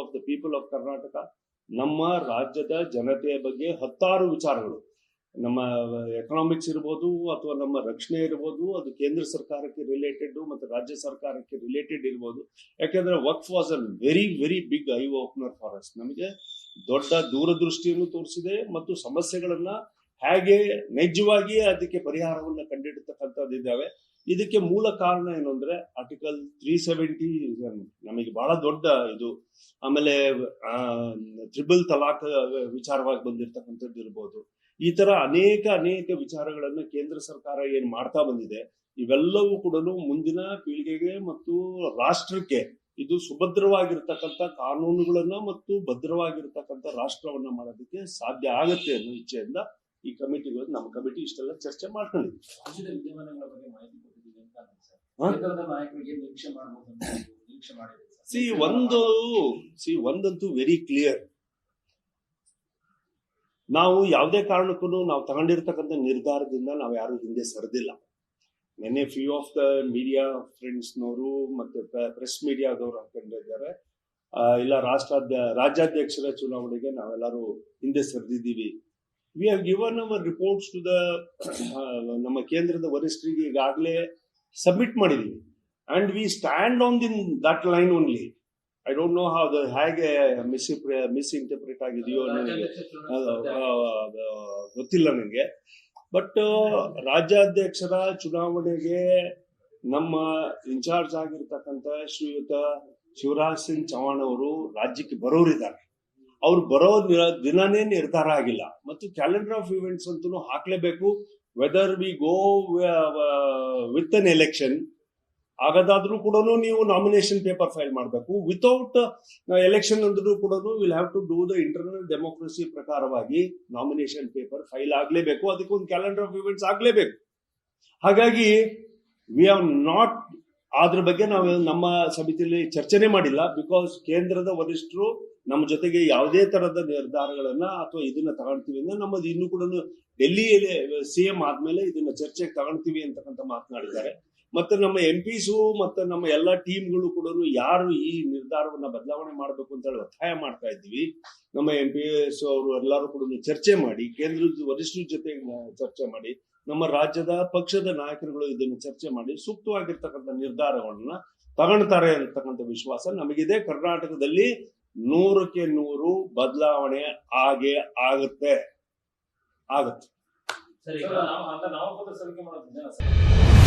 Of the people of Karnataka. ನಮ್ಮ ರಾಜ್ಯದ ಜನತೆಯ ಬಗ್ಗೆ 10 ವಿಚಾರಗಳು, ನಮ್ಮ ಎಕನಾಮಿಕ್ಸ್ ಇರ್ಬೋದು ಅಥವಾ ನಮ್ಮ ರಕ್ಷಣೆ ಇರ್ಬೋದು, ಅದು ಕೇಂದ್ರ ಸರ್ಕಾರಕ್ಕೆ ರಿಲೇಟೆಡ್ ಮತ್ತು ರಾಜ್ಯ ಸರ್ಕಾರಕ್ಕೆ ರಿಲೇಟೆಡ್ ಇರ್ಬೋದು. ಯಾಕೆಂದ್ರೆ Waqf was a very very big eye opener for us. ನಮಗೆ ದೊಡ್ಡ ದೂರದೃಷ್ಟಿಯನ್ನು ತೋರಿಸಿದೆ ಮತ್ತು ಸಮಸ್ಯೆಗಳನ್ನ ಹೇಗೆ ನೈಜವಾಗಿ ಅದಕ್ಕೆ ಪರಿಹಾರವನ್ನು ಕಂಡುಹಿಡಿತಕ್ಕಂಥದ್ದಿದ್ದಾವೆ. ಇದಕ್ಕೆ ಮೂಲ ಕಾರಣ ಏನು ಅಂದ್ರೆ ಆರ್ಟಿಕಲ್ 370 ನಮಗೆ ಬಹಳ ದೊಡ್ಡ ಇದು. ಆಮೇಲೆ ಟ್ರಿಬಲ್ ತಲಾಕ್ ವಿಚಾರವಾಗಿ ಬಂದಿರತಕ್ಕಂಥದ್ದು ಇರ್ಬೋದು. ಈ ತರ ಅನೇಕ ವಿಚಾರಗಳನ್ನ ಕೇಂದ್ರ ಸರ್ಕಾರ ಏನ್ ಮಾಡ್ತಾ ಬಂದಿದೆ, ಇವೆಲ್ಲವೂ ಕೂಡ ಮುಂದಿನ ಪೀಳಿಗೆಗೆ ಮತ್ತು ರಾಷ್ಟ್ರಕ್ಕೆ ಇದು ಸುಭದ್ರವಾಗಿರ್ತಕ್ಕಂಥ ಕಾನೂನುಗಳನ್ನ ಮತ್ತು ಭದ್ರವಾಗಿರ್ತಕ್ಕಂಥ ರಾಷ್ಟ್ರವನ್ನ ಮಾಡೋದಕ್ಕೆ ಸಾಧ್ಯ ಆಗತ್ತೆ ಅನ್ನೋ ಇಚ್ಛೆಯಿಂದ ಈ ಕಮಿಟಿಗಳು, ನಮ್ಮ ಕಮಿಟಿ ಇಷ್ಟೆಲ್ಲ ಚರ್ಚೆ ಮಾಡ್ಕೊಂಡಿದ್ವಿ. ಒಂದಂತೂ ವೆರಿ ಕ್ಲಿಯರ್, ನಾವು ಯಾವುದೇ ಕಾರಣಕ್ಕೂ ನಾವು ತಗೊಂಡಿರ್ತಕ್ಕಂಥ ನಿರ್ಧಾರದಿಂದ ನಾವು ಯಾರು ಹಿಂದೆ ಸರಿದಿಲ್ಲ. ನೆನ್ನೆ ಫ್ಯೂ ಆಫ್ ದ ಮೀಡಿಯಾ ಫ್ರೆಂಡ್ಸ್ನವರು ಮತ್ತೆ ಪ್ರೆಸ್ ಮೀಡಿಯಾದವರು ಹಾಕೊಂಡಿದ್ದಾರೆ, ಇಲ್ಲ ರಾಜ್ಯಾಧ್ಯಕ್ಷರ ಚುನಾವಣೆಗೆ ನಾವೆಲ್ಲರೂ ಹಿಂದೆ ಸರಿದಿದ್ದೀವಿ. We have given our reports to the ನಮ್ಮ ಕೇಂದ್ರದ ವರಿಷ್ಠರಿಗೆ ಈಗಾಗಲೇ ಸಬ್ಮಿಟ್ ಮಾಡಿದೀವಿ. And we stand on that line only. I don't know how ಹೇಗೆ ಮಿಸ್ಇಂಟರ್ಪ್ರಿಟ್ ಆಗಿದೆಯೋ ನನಗೆ ಗೊತ್ತಿಲ್ಲ ನನಗೆ. ಬಟ್ ರಾಜ್ಯಾಧ್ಯಕ್ಷರ ಚುನಾವಣೆಗೆ ನಮ್ಮ ಇನ್ಚಾರ್ಜ್ ಆಗಿರ್ತಕ್ಕಂಥ ಶ್ರೀಯುತ ಶಿವರಾಜ್ ಸಿಂಗ್ ಚೌಹಾಣ್ ಅವರು ರಾಜ್ಯಕ್ಕೆ ಬರೋರಿದ್ದಾರೆ. ಅವ್ರು ಬರೋ ದಿನನೇ ನಿರ್ಧಾರ ಆಗಿಲ್ಲ ಮತ್ತು ಕ್ಯಾಲೆಂಡರ್ ಆಫ್ ಇವೆಂಟ್ಸ್ ಅಂತೂ ಹಾಕ್ಲೇಬೇಕು. Whether we go with an election ಆಗದಾದ್ರೂ ಕೂಡ ನೀವು ನಾಮಿನೇಷನ್ ಪೇಪರ್ ಫೈಲ್ ಮಾಡಬೇಕು. ವಿತೌಟ್ ಎಲೆಕ್ಷನ್ ಅಂದ್ರೂ ಕೂಡ will have to do the internal democracy ಪ್ರಕಾರವಾಗಿ ನಾಮಿನೇಷನ್ ಪೇಪರ್ ಫೈಲ್ ಆಗ್ಲೇಬೇಕು. ಅದಕ್ಕೊಂದು ಕ್ಯಾಲೆಂಡರ್ ಆಫ್ ಇವೆಂಟ್ಸ್ ಆಗ್ಲೇಬೇಕು. ಹಾಗಾಗಿ ವಿ ಹ್ಯಾವ್ ನಾಟ್ ಅದ್ರ ಬಗ್ಗೆ ನಾವು ನಮ್ಮ ಸಮಿತಿಯಲ್ಲಿ ಚರ್ಚೆನೆ ಮಾಡಿಲ್ಲ. ಬಿಕಾಸ್ ಕೇಂದ್ರದ ವರಿಷ್ಠರು ನಮ್ಮ ಜೊತೆಗೆ ಯಾವುದೇ ತರದ ನಿರ್ಧಾರಗಳನ್ನ ಅಥವಾ ಇದನ್ನ ತಗೊಳ್ತೀವಿ ಅಂದ್ರೆ ನಮ್ಮದು ಇನ್ನೂ ಕೂಡ ಡೆಲ್ಲಿಯಲ್ಲಿ ಸಿಎಂ ಆದ್ಮೇಲೆ ಇದನ್ನ ಚರ್ಚೆಗೆ ತಗೊಳ್ತೀವಿ ಅಂತಕ್ಕಂಥ ಮಾತನಾಡಿದ್ದಾರೆ. ಮತ್ತೆ ನಮ್ಮ ಎಂಪಿಸು ಮತ್ತೆ ನಮ್ಮ ಎಲ್ಲಾ ಟೀಮ್ಗಳು ಕೂಡ ಯಾರು ಈ ನಿರ್ಧಾರವನ್ನ ಬದಲಾವಣೆ ಮಾಡಬೇಕು ಅಂತ ಹೇಳಿ ಒತ್ತಾಯ ಮಾಡ್ತಾ ಇದ್ದೀವಿ. ನಮ್ಮ ಎಂಪಿಎಸ್ ಅವರು ಎಲ್ಲರೂ ಕೂಡ ಚರ್ಚೆ ಮಾಡಿ, ಕೇಂದ್ರದ ವರಿಷ್ಠರ ಜೊತೆ ಚರ್ಚೆ ಮಾಡಿ, ನಮ್ಮ ರಾಜ್ಯದ ಪಕ್ಷದ ನಾಯಕರುಗಳು ಇದನ್ನು ಚರ್ಚೆ ಮಾಡಿ ಸೂಕ್ತವಾಗಿರ್ತಕ್ಕಂಥ ನಿರ್ಧಾರಗಳನ್ನ ತಗೊಳ್ತಾರೆ ಅಂತಕ್ಕಂಥ ವಿಶ್ವಾಸ ನಮಗಿದೆ. ಕರ್ನಾಟಕದಲ್ಲಿ 100ಕ್ಕೆ 100 ಬದಲಾವಣೆ ಆಗುತ್ತೆ. ಸರಿ, ನಾಮಪತ್ರ ಸಲ್ಲಿಕೆ ಮಾಡೋದು